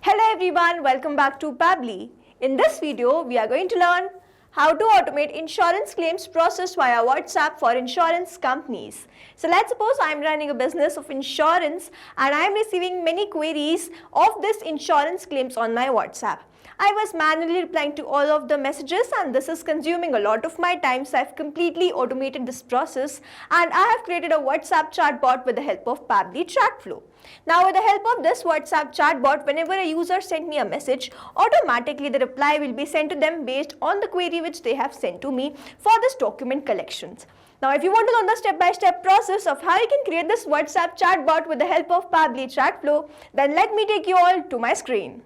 Hello everyone, welcome back to Pabbly. In this video, we are going to learn how to automate insurance claims processed via WhatsApp for insurance companies. So let's suppose I am running a business of insurance and I am receiving many queries of this insurance claims on my WhatsApp. I was manually replying to all of the messages and this is consuming a lot of my time, so I've completely automated this process and I have created a WhatsApp chatbot with the help of Pabbly Chatflow. Now with the help of this WhatsApp chatbot, whenever a user sent me a message, automatically the reply will be sent to them based on the query which they have sent to me for this document collections. Now if you want to learn the step-by-step process of how you can create this WhatsApp chatbot with the help of Pabbly Chatflow, then let me take you all to my screen.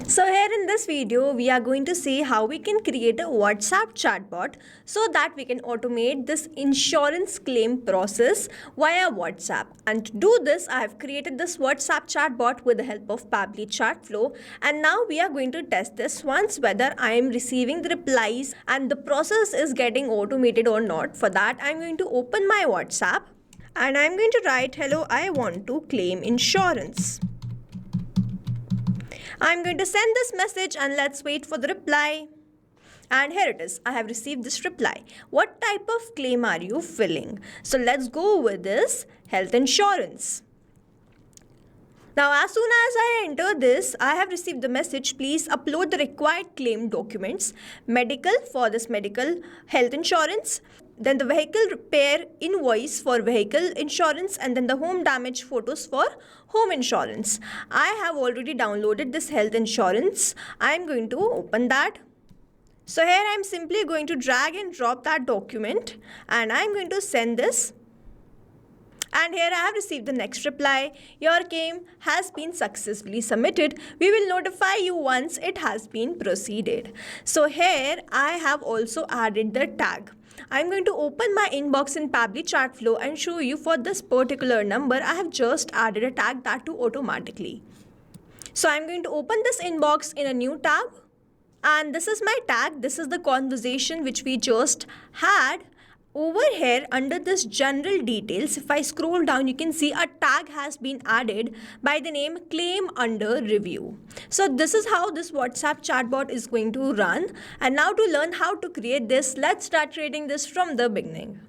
So here in this video, we are going to see how we can create a WhatsApp chatbot so that we can automate this insurance claim process via WhatsApp. And to do this, I have created this WhatsApp chatbot with the help of Pabbly Chatflow. And now we are going to test this once whether I am receiving the replies and the process is getting automated or not. For that, I'm going to open my WhatsApp and I'm going to write, "Hello, I want to claim insurance." I'm going to send this message and let's wait for the reply. And here it is. I have received this reply. What type of claim are you filling? So let's go with this health insurance. Now as soon as I enter this, I have received the message, please upload the required claim documents, medical for this medical health insurance, then the vehicle repair invoice for vehicle insurance, and then the home damage photos for home insurance. I have already downloaded this health insurance. I am going to open that. So here I am simply going to drag and drop that document and I am going to send this. And here I have received the next reply. Your claim has been successfully submitted. We will notify you once it has been proceeded. So here I have also added the tag. I'm going to open my inbox in Pabbly Chatflow and show you for this particular number. I have just added a tag, that too automatically. So I'm going to open this inbox in a new tab. And this is my tag. This is the conversation which we just had. Over here under this general details, if I scroll down, you can see a tag has been added by the name claim under review. So this is how this WhatsApp chatbot is going to run. And now to learn how to create this, let's start creating this from the beginning.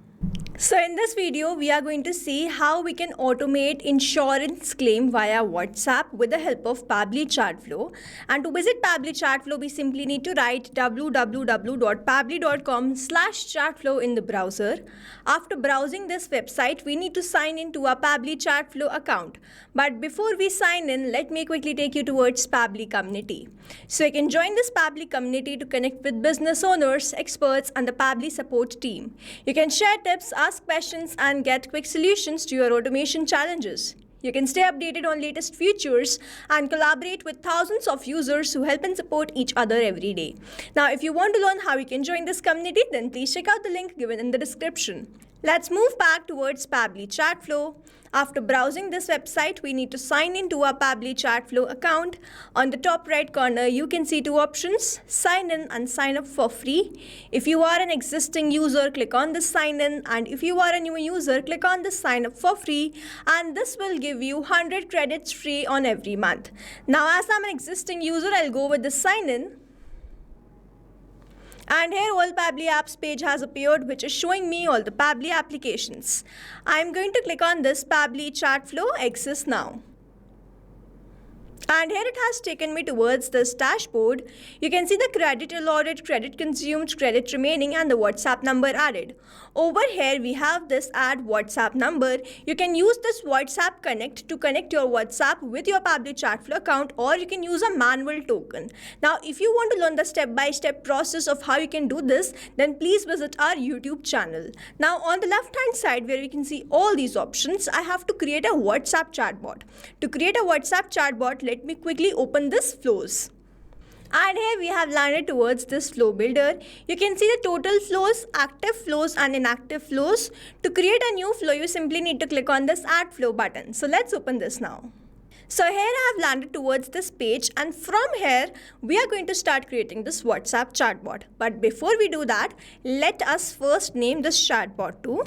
So in this video, we are going to see how we can automate insurance claim via WhatsApp with the help of Pabbly Chatflow. And to visit Pabbly Chatflow, we simply need to write www.pabbly.com/chatflow in the browser. After browsing this website, we need to sign in to our Pabbly Chatflow account. But before we sign in, let me quickly take you towards Pabbly community. So you can join this Pabbly community to connect with business owners, experts, and the Pabbly support team. You can share tips, ask questions, and get quick solutions to your automation challenges. You can stay updated on latest features and collaborate with thousands of users who help and support each other every day. Now, if you want to learn how you can join this community, then please check out the link given in the description. Let's move back towards Pabbly Chatflow. After browsing this website, we need to sign in to our Pabbly Chatflow account. On the top right corner, you can see two options, sign in and sign up for free. If you are an existing user, click on this sign in, and if you are a new user, click on this sign up for free, and this will give you 100 credits free on every month. Now as I'm an existing user, I'll go with the sign in. And here all Pabbly apps page has appeared, which is showing me all the Pabbly applications. I'm going to click on this Pabbly Chatflow Access Now. And here it has taken me towards this dashboard. You can see the credit allotted, credit consumed, credit remaining, and the WhatsApp number added. Over here we have this add WhatsApp number. You can use this WhatsApp Connect to connect your WhatsApp with your Pabbly Chatflow account, or you can use a manual token. Now if you want to learn the step-by-step process of how you can do this, then please visit our YouTube channel. Now on the left hand side where we can see all these options, I have to create a WhatsApp chatbot. To create a WhatsApp chatbot, let me quickly open this flows. And here we have landed towards this flow builder. You can see the total flows, active flows, and inactive flows. To create a new flow, you simply need to click on this add flow button. So let's open this now. So here I have landed towards this page, and from here we are going to start creating this WhatsApp chatbot. But before we do that, let us first name this chatbot to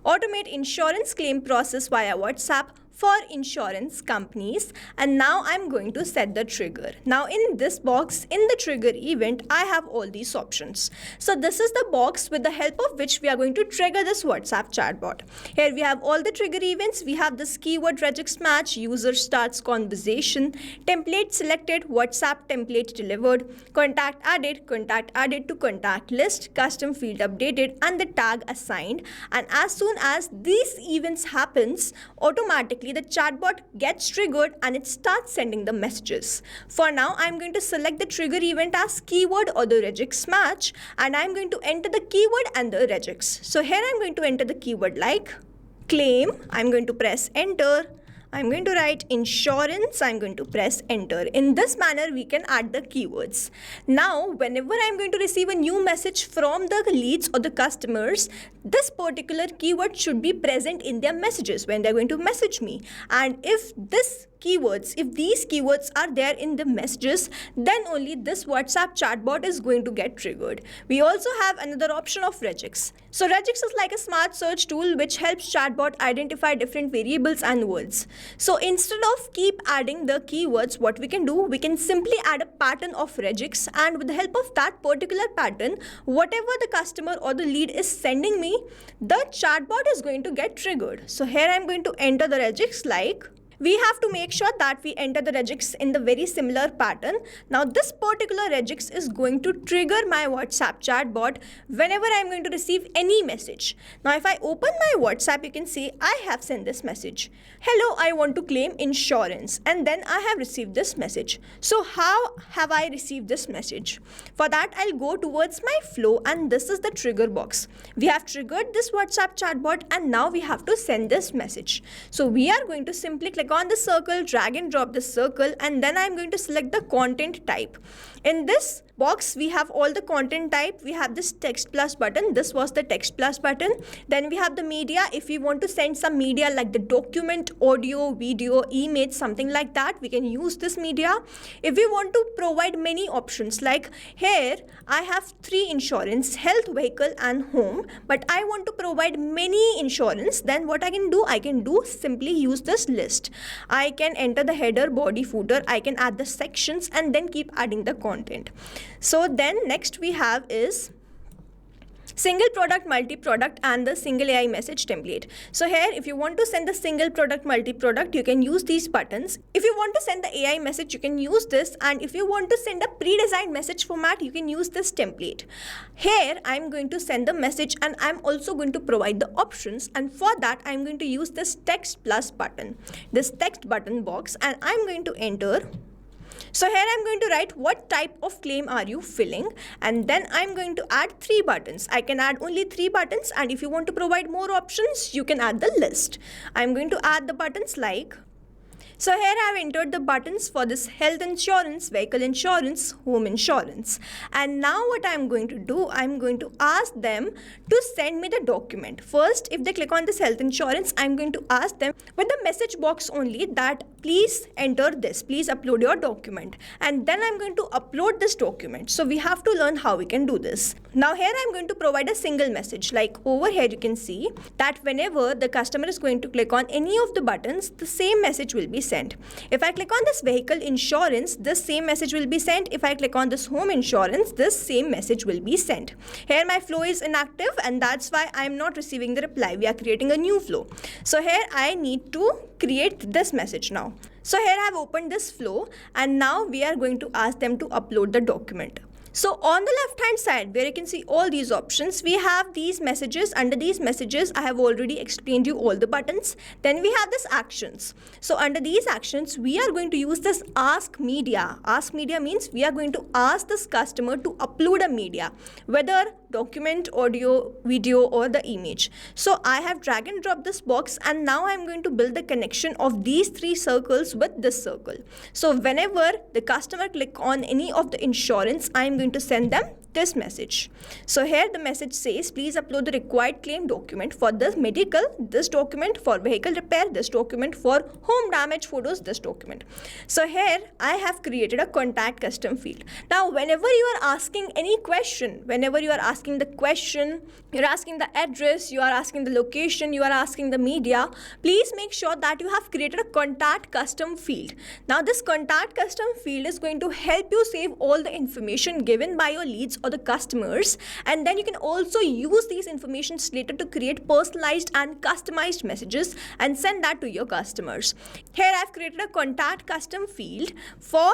automate insurance claim process via WhatsApp for insurance companies, and now I'm going to set the trigger. Now in this box, in the trigger event, I have all these options. So this is the box with the help of which we are going to trigger this WhatsApp chatbot. Here we have all the trigger events. We have this keyword regex match, user starts conversation, template selected, WhatsApp template delivered, contact added to contact list, custom field updated, and the tag assigned. And as soon as these events happens, automatically the chatbot gets triggered and it starts sending the messages. For now, I'm going to select the trigger event as keyword or the regex match, and I'm going to enter the keyword and the regex. So here I'm going to enter the keyword like claim. I'm going to press enter. I'm going to write insurance. I'm going to press enter. In this manner, we can add the keywords. Now, whenever I'm going to receive a new message from the leads or the customers, this particular keyword should be present in their messages when they're going to message me. And if these keywords are there in the messages, then only this WhatsApp chatbot is going to get triggered. We also have another option of regex. So regex is like a smart search tool which helps chatbot identify different variables and words. So instead of keep adding the keywords, what we can do, we can simply add a pattern of regex, and with the help of that particular pattern, whatever the customer or the lead is sending me, the chatbot is going to get triggered. So here I'm going to enter the regex like. We have to make sure that we enter the regex in the very similar pattern. Now this particular regex is going to trigger my WhatsApp chatbot whenever I'm going to receive any message. Now if I open my WhatsApp, you can see I have sent this message. Hello, I want to claim insurance, and then I have received this message. So how have I received this message? For that, I'll go towards my flow, and this is the trigger box. We have triggered this WhatsApp chatbot, and now we have to send this message. So we are going to simply click on the circle, drag and drop the circle, and then I'm going to select the content type. In this box, we have all the content type. We have this text plus button. This was the text plus button. Then we have the media. If we want to send some media like the document, audio, video, image, something like that, we can use this media. If we want to provide many options, like here I have 3 insurance, health, vehicle and home, but I want to provide many insurance, then what I can do simply use this list. I can enter the header, body, footer, I can add the sections and then keep adding the content. So then next we have is single product, multi-product and the single AI message template. So here if you want to send the single product, multi-product, you can use these buttons. If you want to send the AI message, you can use this, and if you want to send a pre-designed message format, you can use this template. Here I'm going to send the message and I'm also going to provide the options, and for that I'm going to use this text plus button, this text button box, and I'm going to enter. So here I'm going to write what type of claim are you filling, and then I'm going to add 3 buttons. I can add only 3 buttons, and if you want to provide more options, you can add the list. I'm going to add the buttons like. So here I have entered the buttons for this health insurance, vehicle insurance, home insurance. And now what I'm going to do, I'm going to ask them to send me the document. First, if they click on this health insurance, I'm going to ask them with the message box only that please enter this, please upload your document. And then I'm going to upload this document. So we have to learn how we can do this. Now here I'm going to provide a single message. Like over here you can see that whenever the customer is going to click on any of the buttons, the same message will be sent. If I click on this vehicle insurance, this same message will be sent. If I click on this home insurance, this same message will be sent. Here my flow is inactive, and that's why I'm not receiving the reply. We are creating a new flow. So here I need to create this message now. So here I have opened this flow, and now we are going to ask them to upload the document. So on the left hand side where you can see all these options, we have these messages. Under these messages, I have already explained you all the buttons. Then we have this actions. So under these actions, we are going to use this ask media. Ask media means we are going to ask this customer to upload a media, whether document, audio, video or the image. So I have drag and drop this box, and now I'm going to build the connection of these 3 circles with this circle. So whenever the customer click on any of the insurance, I'm going to send them this message. So here the message says, please upload the required claim document for this medical, this document for vehicle repair, this document for home damage photos, this document. So here I have created a contact custom field. Now whenever you are asking any question, whenever you are asking the question, you're asking the address, you are asking the location, you are asking the media, please make sure that you have created a contact custom field. Now this contact custom field is going to help you save all the information given by your leads or the customers, and then you can also use these informations later to create personalized and customized messages and send that to your customers. Here I've created a contact custom field for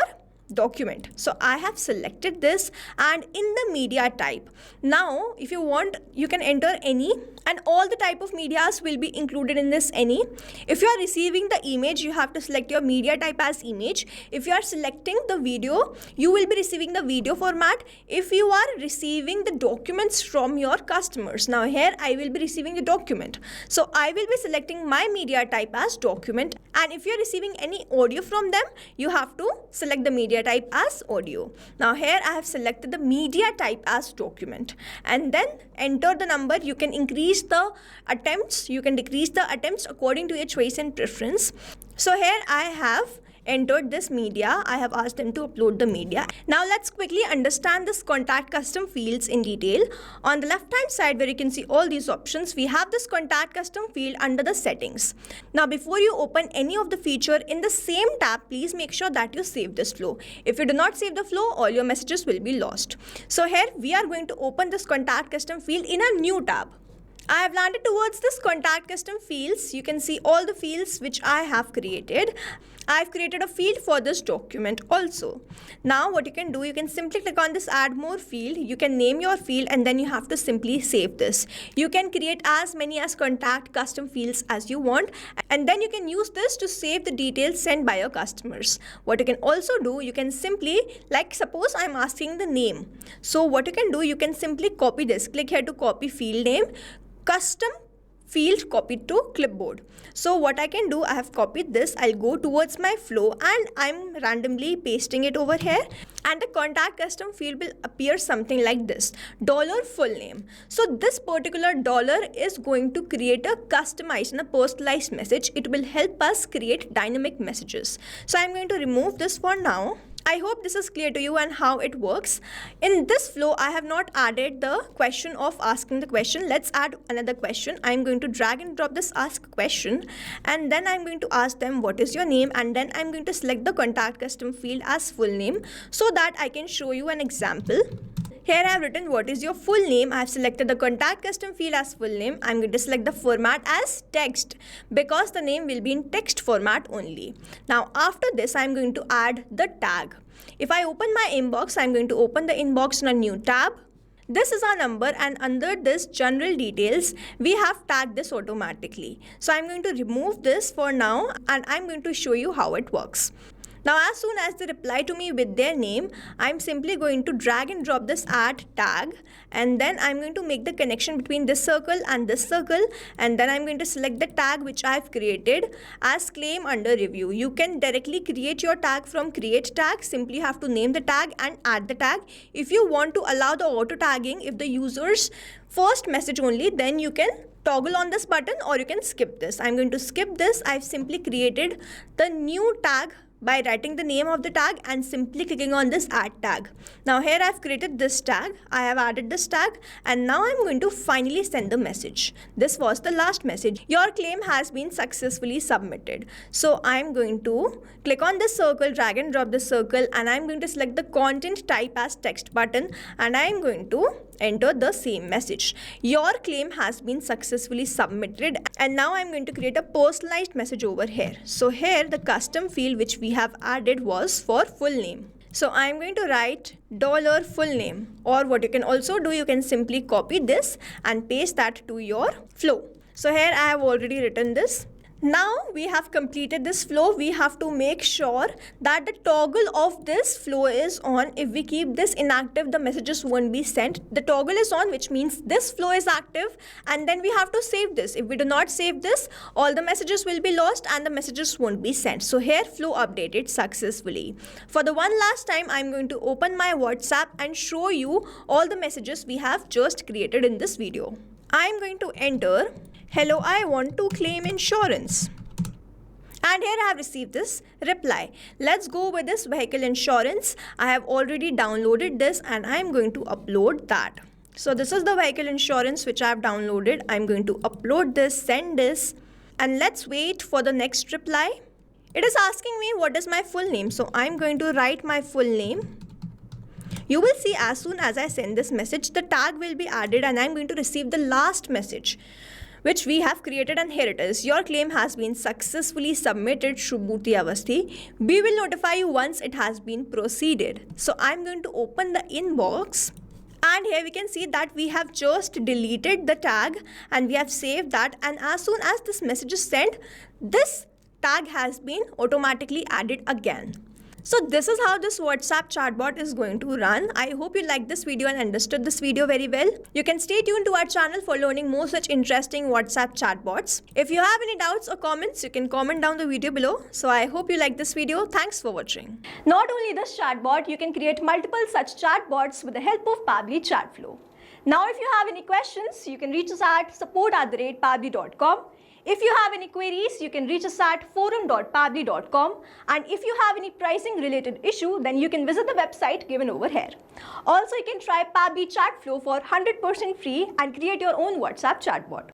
document. So I have selected this, and in the media type, now if you want, you can enter any, and all the type of medias will be included in this any. If you are receiving the image, you have to select your media type as image. If you are selecting the video, you will be receiving the video format. If you are receiving the documents from your customers, now here I will be receiving the document, so I will be selecting my media type as document. And if you are receiving any audio from them, you have to select the media type as audio. Now here I have selected the media type as document, and then enter the number. You can increase the attempts, you can decrease the attempts according to your choice and preference. So here I have entered this media. I have asked them to upload the media. Now let's quickly understand this contact custom fields in detail. On the left hand side where you can see all these options, we have this contact custom field under the settings. Now before you open any of the feature in the same tab, please make sure that you save this flow. If you do not save the flow, all your messages will be lost. So here we are going to open this contact custom field in a new tab. I have landed towards this contact custom fields. You can see all the fields which I have created. I have created a field for this document also. Now what you can do, you can simply click on this add more field. You can name your field, and then you have to simply save this. You can create as many as contact custom fields as you want, and then you can use this to save the details sent by your customers. What you can also do, you can simply, like suppose I'm asking the name. So what you can do, you can simply copy this. Click here to copy field name, custom field copied to clipboard. So what I can do, I have copied this. I'll go towards my flow and I'm randomly pasting it over here, and the contact custom field will appear something like this, $full name. So this particular dollar is going to create a customized and a personalized message. It will help us create dynamic messages. So I'm going to remove this for now. I hope this is clear to you and how it works. In this flow, I have not added the question of asking the question. Let's add another question. I'm going to drag and drop this ask question, and then I'm going to ask them what is your name, and then I'm going to select the contact custom field as full name so that I can show you an example. Here I have written what is your full name. I have selected the contact custom field as full name. I'm going to select the format as text because the name will be in text format only. Now after this, I'm going to add the tag. If I open my inbox, I'm going to open the inbox in a new tab. This is our number, and under this general details, we have tagged this automatically. So I'm going to remove this for now, and I'm going to show you how it works. Now as soon as they reply to me with their name, I'm simply going to drag and drop this add tag, and then I'm going to make the connection between this circle and this circle, and then I'm going to select the tag which I've created as claim under review. You can directly create your tag from create tag. Simply have to name the tag and add the tag. If you want to allow the auto tagging, if the user's first message only, then you can toggle on this button, or you can skip this. I'm going to skip this. I've simply created the new tag by writing the name of the tag and simply clicking on this add tag. Now here I've created this tag, I have added this tag, and now I'm going to finally send the message. This was the last message. Your claim has been successfully submitted. So I'm going to click on this circle, drag and drop this circle, and I'm going to select the content type as text button, and I'm going to enter the same message. Your claim has been successfully submitted, and now I'm going to create a personalized message over here. So here the custom field which we have added was for full name. So I'm going to write $full name, or what you can also do, you can simply copy this and paste that to your flow. So here I have already written this. Now we have completed this flow. We have to make sure that the toggle of this flow is on. If we keep this inactive, the messages won't be sent. The toggle is on, which means this flow is active, and then we have to save this. If we do not save this, all the messages will be lost and the messages won't be sent. So here flow updated successfully. For the one last time, I'm going to open my WhatsApp and show you all the messages we have just created in this video. I'm going to enter, "Hello, I want to claim insurance." And here I have received this reply. Let's go with this vehicle insurance. I have already downloaded this and I'm going to upload that. So this is the vehicle insurance which I have downloaded. I'm going to upload this, send this, and let's wait for the next reply. It is asking me what is my full name. So I'm going to write my full name. You will see as soon as I send this message, the tag will be added and I'm going to receive the last message which we have created, and here it is. Your claim has been successfully submitted, Shubhuti Avasthi. We will notify you once it has been proceeded. So I'm going to open the inbox and here we can see that we have just deleted the tag and we have saved that, and as soon as this message is sent, this tag has been automatically added again. So this is how this WhatsApp chatbot is going to run. I hope you liked this video and understood this video very well. You can stay tuned to our channel for learning more such interesting WhatsApp chatbots. If you have any doubts or comments, you can comment down the video below. So I hope you liked this video. Thanks for watching. Not only this chatbot, you can create multiple such chatbots with the help of Pabbly Chatflow. Now if you have any questions, you can reach us at support@pabbly.com. If you have any queries, you can reach us at forum.pabbly.com, and if you have any pricing related issue, then you can visit the website given over here. Also, you can try Pabbly Chatflow for 100% free and create your own WhatsApp chatbot.